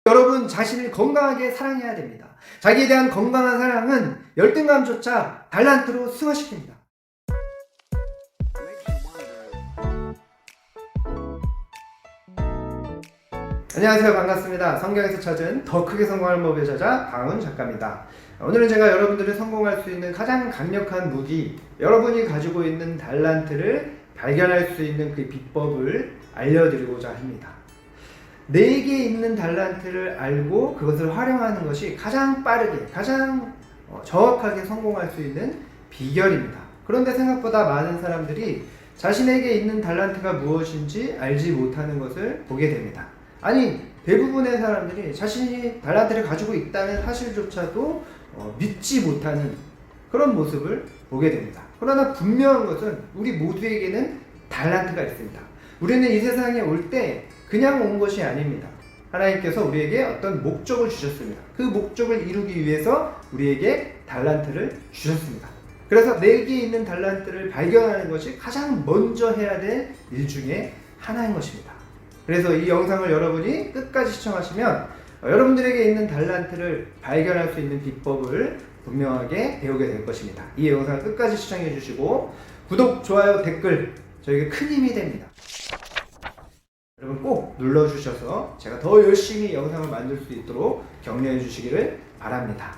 여러분 자신을 건강하게 사랑해야 됩니다. 자기에 대한 건강한 사랑은 열등감조차 달란트로 승화시킵니다. 안녕하세요. 반갑습니다. 성경에서 찾은 더 크게 성공하는 법의 저자 강훈 작가입니다. 오늘은 제가 여러분들이 성공할 수 있는 가장 강력한 무기, 여러분이 가지고 있는 달란트를 발견할 수 있는 그 비법을 알려드리고자 합니다. 내게 있는 달란트를 알고 그것을 활용하는 것이 가장 빠르게, 가장 정확하게 성공할 수 있는 비결입니다. 그런데 생각보다 많은 사람들이 자신에게 있는 달란트가 무엇인지 알지 못하는 것을 보게 됩니다. 아니, 대부분의 사람들이 자신이 달란트를 가지고 있다는 사실조차도 믿지 못하는 그런 모습을 보게 됩니다. 그러나 분명한 것은 우리 모두에게는 달란트가 있습니다. 우리는 이 세상에 올 때 그냥 온 것이 아닙니다. 하나님께서 우리에게 어떤 목적을 주셨습니다. 그 목적을 이루기 위해서 우리에게 달란트를 주셨습니다. 그래서 내게 있는 달란트를 발견하는 것이 가장 먼저 해야 될 일 중에 하나인 것입니다. 그래서 이 영상을 여러분이 끝까지 시청하시면 여러분들에게 있는 달란트를 발견할 수 있는 비법을 분명하게 배우게 될 것입니다. 이 영상을 끝까지 시청해 주시고 구독, 좋아요, 댓글 저에게 큰 힘이 됩니다. 여러분 꼭 눌러주셔서 제가 더 열심히 영상을 만들 수 있도록 격려해 주시기를 바랍니다.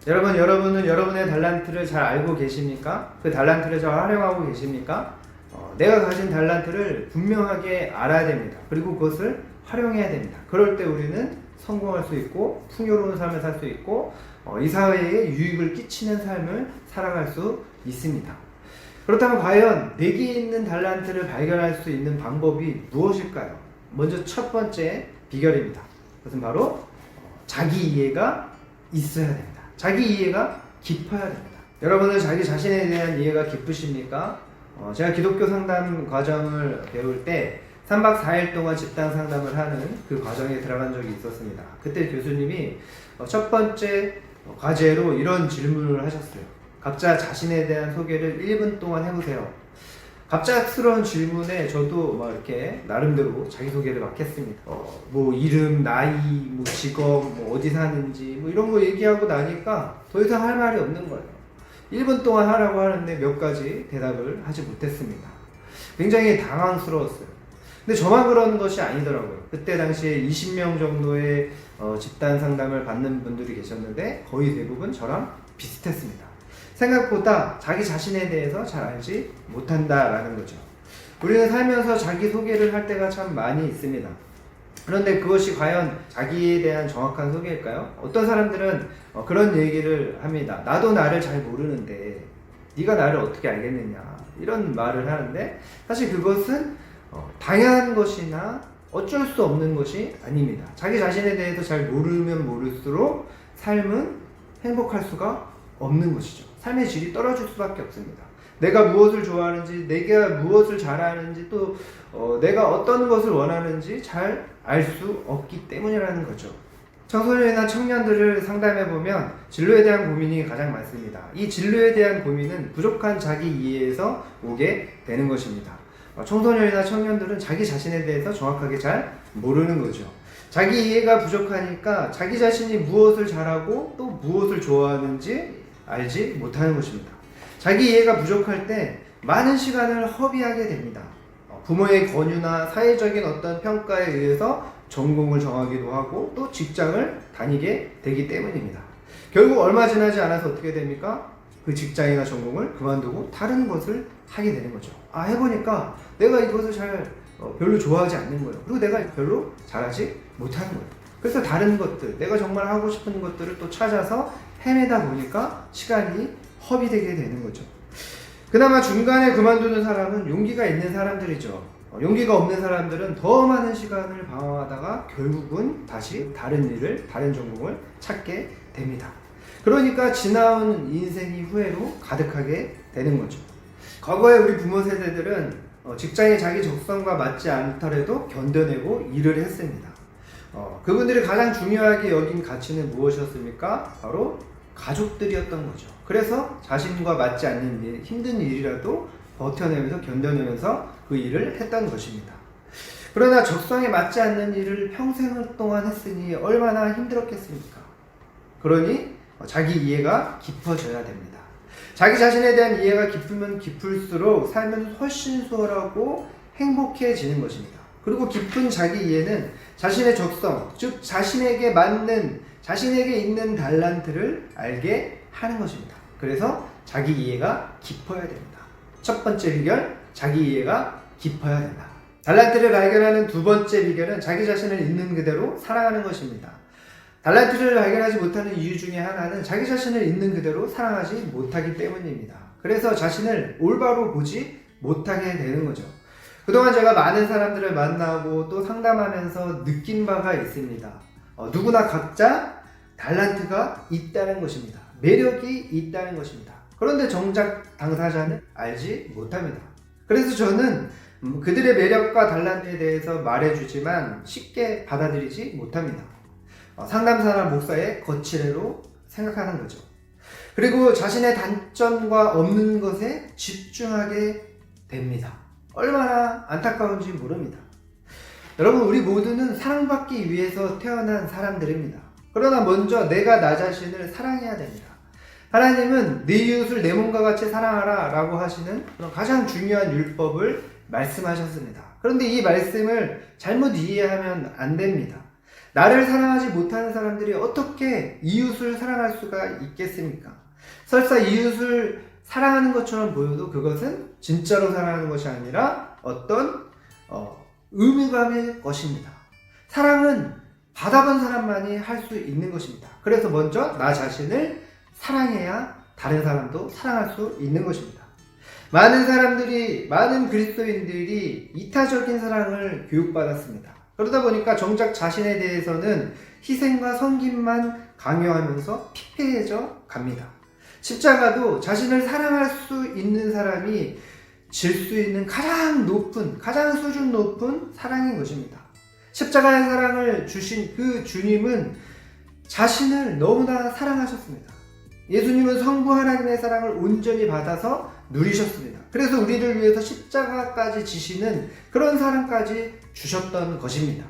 여러분은 여러분의 달란트를 잘 알고 계십니까? 그 달란트를 잘 활용하고 계십니까? 내가 가진 달란트를 분명하게 알아야 됩니다. 그리고 그것을 활용해야 됩니다. 그럴 때 우리는 성공할 수 있고 풍요로운 삶을 살 수 있고 이 사회에 유익을 끼치는 삶을 살아갈 수 있습니다. 그렇다면 과연 내게 있는 달란트를 발견할 수 있는 방법이 무엇일까요? 먼저 첫 번째 비결입니다. 그것은 바로 자기 이해가 있어야 됩니다. 자기 이해가 깊어야 됩니다. 여러분은 자기 자신에 대한 이해가 깊으십니까? 제가 기독교 상담 과정을 배울 때 3박 4일 동안 집단 상담을 하는 그 과정에 들어간 적이 있었습니다. 그때 교수님이 첫 번째 과제로 이런 질문을 하셨어요. 각자 자신에 대한 소개를 1분 동안 해보세요. 갑작스러운 질문에 저도 이렇게 나름대로 자기소개를 막 했습니다. 뭐 이름, 나이, 뭐 직업, 뭐 어디 사는지 뭐 이런 거 얘기하고 나니까 더 이상 할 말이 없는 거예요. 1분 동안 하라고 하는데 몇 가지 대답을 하지 못했습니다. 굉장히 당황스러웠어요. 근데 저만 그러는 것이 아니더라고요. 그때 당시에 20명 정도의 집단 상담을 받는 분들이 계셨는데 거의 대부분 저랑 비슷했습니다. 생각보다 자기 자신에 대해서 잘 알지 못한다라는 거죠. 우리는 살면서 자기 소개를 할 때가 참 많이 있습니다. 그런데 그것이 과연 자기에 대한 정확한 소개일까요? 어떤 사람들은 그런 얘기를 합니다. 나도 나를 잘 모르는데 네가 나를 어떻게 알겠느냐 이런 말을 하는데 사실 그것은 당연한 것이나 어쩔 수 없는 것이 아닙니다. 자기 자신에 대해서 잘 모르면 모를수록 삶은 행복할 수가 없는 것이죠. 삶의 질이 떨어질 수밖에 없습니다. 내가 무엇을 좋아하는지, 내가 무엇을 잘하는지, 또 내가 어떤 것을 원하는지 잘 알 수 없기 때문이라는 거죠. 청소년이나 청년들을 상담해보면 진로에 대한 고민이 가장 많습니다. 이 진로에 대한 고민은 부족한 자기 이해에서 오게 되는 것입니다. 청소년이나 청년들은 자기 자신에 대해서 정확하게 잘 모르는 거죠. 자기 이해가 부족하니까 자기 자신이 무엇을 잘하고 또 무엇을 좋아하는지 알지 못하는 것입니다. 자기 이해가 부족할 때 많은 시간을 허비하게 됩니다. 부모의 권유나 사회적인 어떤 평가에 의해서 전공을 정하기도 하고 또 직장을 다니게 되기 때문입니다. 결국 얼마 지나지 않아서 어떻게 됩니까? 그 직장이나 전공을 그만두고 다른 것을 하게 되는 거죠. 해보니까 내가 이것을 별로 좋아하지 않는 거예요. 그리고 내가 별로 잘하지 못하는 거예요. 그래서 다른 것들, 내가 정말 하고 싶은 것들을 또 찾아서 헤매다 보니까 시간이 허비되게 되는 거죠. 그나마 중간에 그만두는 사람은 용기가 있는 사람들이죠. 용기가 없는 사람들은 더 많은 시간을 방황하다가 결국은 다시 다른 일을, 다른 전공을 찾게 됩니다. 그러니까 지나온 인생이 후회로 가득하게 되는 거죠. 과거에 우리 부모 세대들은 직장이 자기 적성과 맞지 않더라도 견뎌내고 일을 했습니다. 그분들이 가장 중요하게 여긴 가치는 무엇이었습니까? 바로 가족들이었던 거죠. 그래서 자신과 맞지 않는 일, 힘든 일이라도 버텨내면서 견뎌내면서 그 일을 했던 것입니다. 그러나 적성에 맞지 않는 일을 평생 동안 했으니 얼마나 힘들었겠습니까? 그러니 자기 이해가 깊어져야 됩니다. 자기 자신에 대한 이해가 깊으면 깊을수록 삶은 훨씬 수월하고 행복해지는 것입니다. 그리고 깊은 자기 이해는 자신의 적성, 즉 자신에게 맞는, 자신에게 있는 달란트를 알게 하는 것입니다. 그래서 자기 이해가 깊어야 됩니다. 첫 번째 비결, 자기 이해가 깊어야 된다. 달란트를 발견하는 두 번째 비결은 자기 자신을 있는 그대로 사랑하는 것입니다. 달란트를 발견하지 못하는 이유 중에 하나는 자기 자신을 있는 그대로 사랑하지 못하기 때문입니다. 그래서 자신을 올바로 보지 못하게 되는 거죠. 그동안 제가 많은 사람들을 만나고 또 상담하면서 느낀 바가 있습니다. 누구나 각자 달란트가 있다는 것입니다. 매력이 있다는 것입니다. 그런데 정작 당사자는 알지 못합니다. 그래서 저는 그들의 매력과 달란트에 대해서 말해주지만 쉽게 받아들이지 못합니다. 상담사나 목사의 거치레로 생각하는 거죠. 그리고 자신의 단점과 없는 것에 집중하게 됩니다. 얼마나 안타까운지 모릅니다. 여러분, 우리 모두는 사랑받기 위해서 태어난 사람들입니다. 그러나 먼저 내가 나 자신을 사랑해야 됩니다. 하나님은 네 이웃을 내 몸과 같이 사랑하라 라고 하시는 그런 가장 중요한 율법을 말씀하셨습니다. 그런데 이 말씀을 잘못 이해하면 안 됩니다. 나를 사랑하지 못하는 사람들이 어떻게 이웃을 사랑할 수가 있겠습니까? 설사 이웃을 사랑하는 것처럼 보여도 그것은 진짜로 사랑하는 것이 아니라 어떤 의무감의 것입니다. 사랑은 받아본 사람만이 할 수 있는 것입니다. 그래서 먼저 나 자신을 사랑해야 다른 사람도 사랑할 수 있는 것입니다. 많은 그리스도인들이 이타적인 사랑을 교육받았습니다. 그러다 보니까 정작 자신에 대해서는 희생과 섬김만 강요하면서 피폐해져 갑니다. 십자가도 자신을 사랑할 수 있는 사람이 질 수 있는 가장 수준 높은 사랑인 것입니다. 십자가의 사랑을 주신 그 주님은 자신을 너무나 사랑하셨습니다. 예수님은 성부 하나님의 사랑을 온전히 받아서 누리셨습니다. 그래서 우리를 위해서 십자가까지 지시는 그런 사랑까지 주셨던 것입니다.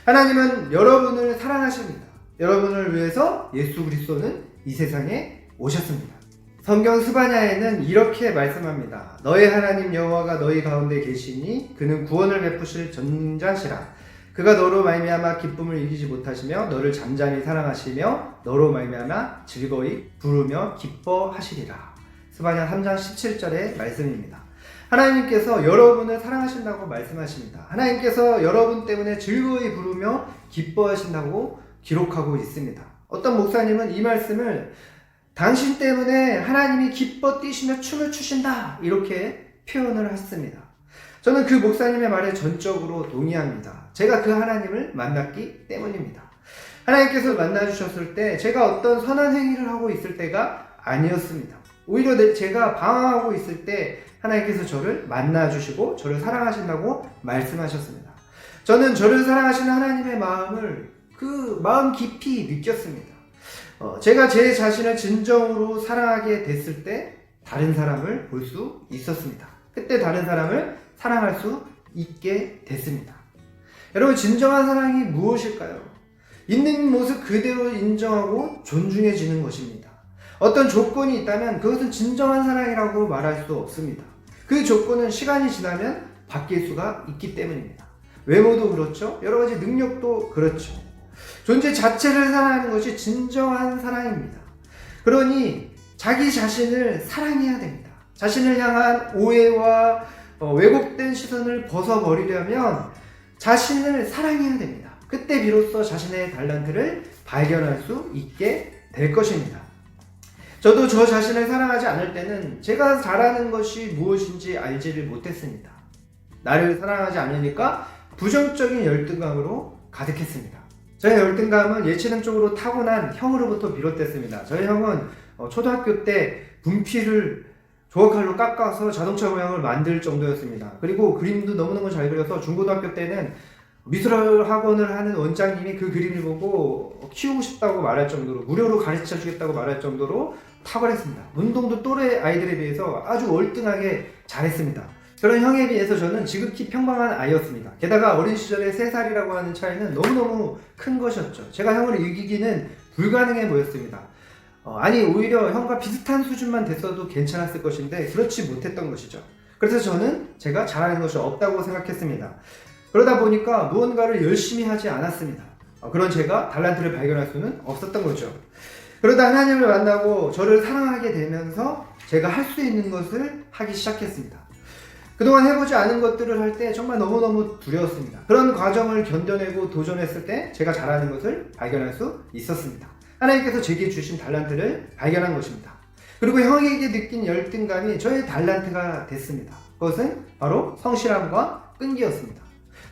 하나님은 여러분을 사랑하십니다. 여러분을 위해서 예수 그리스도는 이 세상에 오셨습니다. 성경 스바냐에는 이렇게 말씀합니다. 너의 하나님 여호와가 너희 가운데 계시니 그는 구원을 베푸실 전자시라. 그가 너로 말미암아 기쁨을 이기지 못하시며 너를 잠잠히 사랑하시며 너로 말미암아 즐거이 부르며 기뻐하시리라. 스바냐 3장 17절의 말씀입니다. 하나님께서 여러분을 사랑하신다고 말씀하십니다. 하나님께서 여러분 때문에 즐거이 부르며 기뻐하신다고 기록하고 있습니다. 어떤 목사님은 이 말씀을 당신 때문에 하나님이 기뻐 뛰시며 춤을 추신다 이렇게 표현을 했습니다. 저는 그 목사님의 말에 전적으로 동의합니다. 제가 그 하나님을 만났기 때문입니다. 하나님께서 만나주셨을 때 제가 어떤 선한 행위를 하고 있을 때가 아니었습니다. 오히려 제가 방황하고 있을 때 하나님께서 저를 만나주시고 저를 사랑하신다고 말씀하셨습니다. 저는 저를 사랑하시는 하나님의 마음을 그 마음 깊이 느꼈습니다. 제가 제 자신을 진정으로 사랑하게 됐을 때 다른 사람을 볼 수 있었습니다. 그때 다른 사람을 사랑할 수 있게 됐습니다. 여러분, 진정한 사랑이 무엇일까요? 있는 모습 그대로 인정하고 존중해지는 것입니다. 어떤 조건이 있다면 그것은 진정한 사랑이라고 말할 수 없습니다. 그 조건은 시간이 지나면 바뀔 수가 있기 때문입니다. 외모도 그렇죠. 여러 가지 능력도 그렇죠. 존재 자체를 사랑하는 것이 진정한 사랑입니다. 그러니 자기 자신을 사랑해야 됩니다. 자신을 향한 오해와 왜곡된 시선을 벗어버리려면 자신을 사랑해야 됩니다. 그때 비로소 자신의 달란트를 발견할 수 있게 될 것입니다. 저도 저 자신을 사랑하지 않을 때는 제가 잘하는 것이 무엇인지 알지를 못했습니다. 나를 사랑하지 않으니까 부정적인 열등감으로 가득했습니다. 저의 열등감은 예체능적으로 타고난 형으로부터 비롯됐습니다. 저희 형은 초등학교 때 분필을 조각칼로 깎아서 자동차 모양을 만들 정도였습니다. 그리고 그림도 너무너무 잘 그려서 중고등학교 때는 미술학원을 하는 원장님이 그 그림을 보고 키우고 싶다고 말할 정도로, 무료로 가르쳐 주겠다고 말할 정도로 탁월했습니다. 운동도 또래 아이들에 비해서 아주 월등하게 잘했습니다. 그런 형에 비해서 저는 지극히 평범한 아이였습니다. 게다가 어린 시절에 3살이라고 하는 차이는 너무너무 큰 것이었죠. 제가 형을 이기기는 불가능해 보였습니다. 아니 오히려 형과 비슷한 수준만 됐어도 괜찮았을 것인데 그렇지 못했던 것이죠. 그래서 저는 제가 잘하는 것이 없다고 생각했습니다. 그러다 보니까 무언가를 열심히 하지 않았습니다. 그런 제가 달란트를 발견할 수는 없었던 거죠. 그러다 하나님을 만나고 저를 사랑하게 되면서 제가 할 수 있는 것을 하기 시작했습니다. 그동안 해보지 않은 것들을 할 때 정말 너무너무 두려웠습니다. 그런 과정을 견뎌내고 도전했을 때 제가 잘하는 것을 발견할 수 있었습니다. 하나님께서 제게 주신 달란트를 발견한 것입니다. 그리고 형에게 느낀 열등감이 저의 달란트가 됐습니다. 그것은 바로 성실함과 끈기였습니다.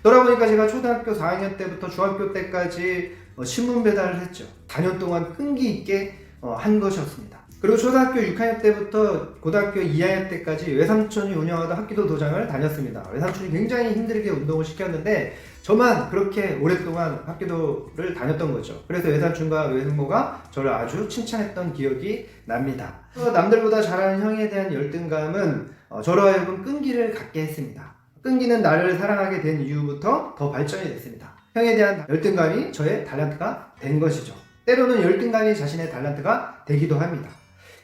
돌아보니까 제가 초등학교 4학년 때부터 중학교 때까지 신문 배달을 했죠. 4년 동안 끈기 있게 한 것이었습니다. 그리고 초등학교 6학년 때부터 고등학교 2학년 때까지 외삼촌이 운영하던 학기도 도장을 다녔습니다. 외삼촌이 굉장히 힘들게 운동을 시켰는데 저만 그렇게 오랫동안 학기도를 다녔던 거죠. 그래서 외삼촌과 외숙모가 저를 아주 칭찬했던 기억이 납니다. 남들보다 잘하는 형에 대한 열등감은 저로 하여금 끈기를 갖게 했습니다. 끈기는 나를 사랑하게 된 이후부터 더 발전이 됐습니다. 형에 대한 열등감이 저의 달란트가 된 것이죠. 때로는 열등감이 자신의 달란트가 되기도 합니다.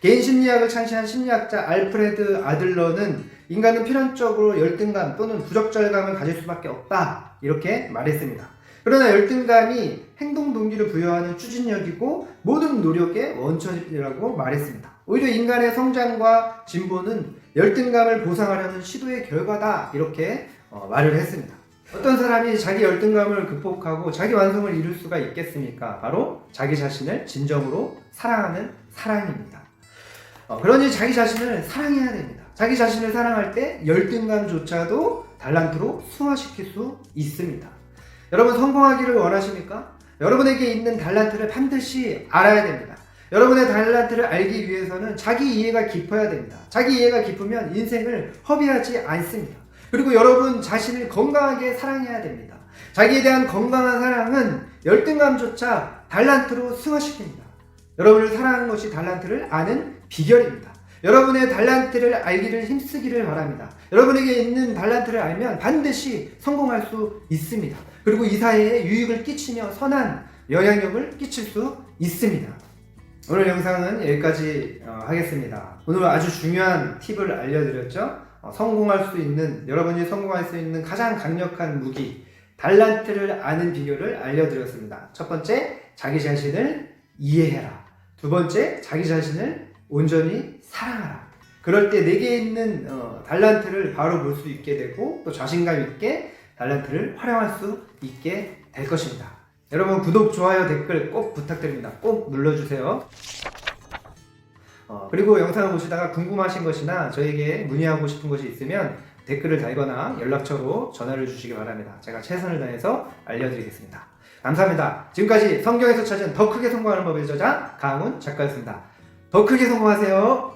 개인 심리학을 창시한 심리학자 알프레드 아들러는 인간은 필연적으로 열등감 또는 부적절감을 가질 수밖에 없다 이렇게 말했습니다. 그러나 열등감이 행동 동기를 부여하는 추진력이고 모든 노력의 원천이라고 말했습니다. 오히려 인간의 성장과 진보는 열등감을 보상하려는 시도의 결과다 이렇게 말을 했습니다. 어떤 사람이 자기 열등감을 극복하고 자기 완성을 이룰 수가 있겠습니까? 바로 자기 자신을 진정으로 사랑하는 사랑입니다. 그러니 자기 자신을 사랑해야 됩니다. 자기 자신을 사랑할 때 열등감조차도 달란트로 승화시킬 수 있습니다. 여러분 성공하기를 원하십니까? 여러분에게 있는 달란트를 반드시 알아야 됩니다. 여러분의 달란트를 알기 위해서는 자기 이해가 깊어야 됩니다. 자기 이해가 깊으면 인생을 허비하지 않습니다. 그리고 여러분 자신을 건강하게 사랑해야 됩니다. 자기에 대한 건강한 사랑은 열등감조차 달란트로 승화시킵니다. 여러분을 사랑하는 것이 달란트를 아는 비결입니다. 여러분의 달란트를 알기를 힘쓰기를 바랍니다. 여러분에게 있는 달란트를 알면 반드시 성공할 수 있습니다. 그리고 이 사회에 유익을 끼치며 선한 영향력을 끼칠 수 있습니다. 오늘 영상은 여기까지 하겠습니다. 오늘 아주 중요한 팁을 알려드렸죠. 성공할 수 있는, 여러분이 성공할 수 있는 가장 강력한 무기, 달란트를 아는 비결을 알려드렸습니다. 첫 번째, 자기 자신을 이해해라. 두 번째, 자기 자신을 온전히 사랑하라. 그럴 때 내게 있는 달란트를 바로 볼 수 있게 되고 또 자신감 있게 달란트를 활용할 수 있게 될 것입니다. 여러분 구독, 좋아요, 댓글 꼭 부탁드립니다. 꼭 눌러주세요. 그리고 영상을 보시다가 궁금하신 것이나 저에게 문의하고 싶은 것이 있으면 댓글을 달거나 연락처로 전화를 주시기 바랍니다. 제가 최선을 다해서 알려드리겠습니다. 감사합니다. 지금까지 성경에서 찾은 더 크게 성공하는 법의 저자 강훈 작가였습니다. 더 크게 성공하세요.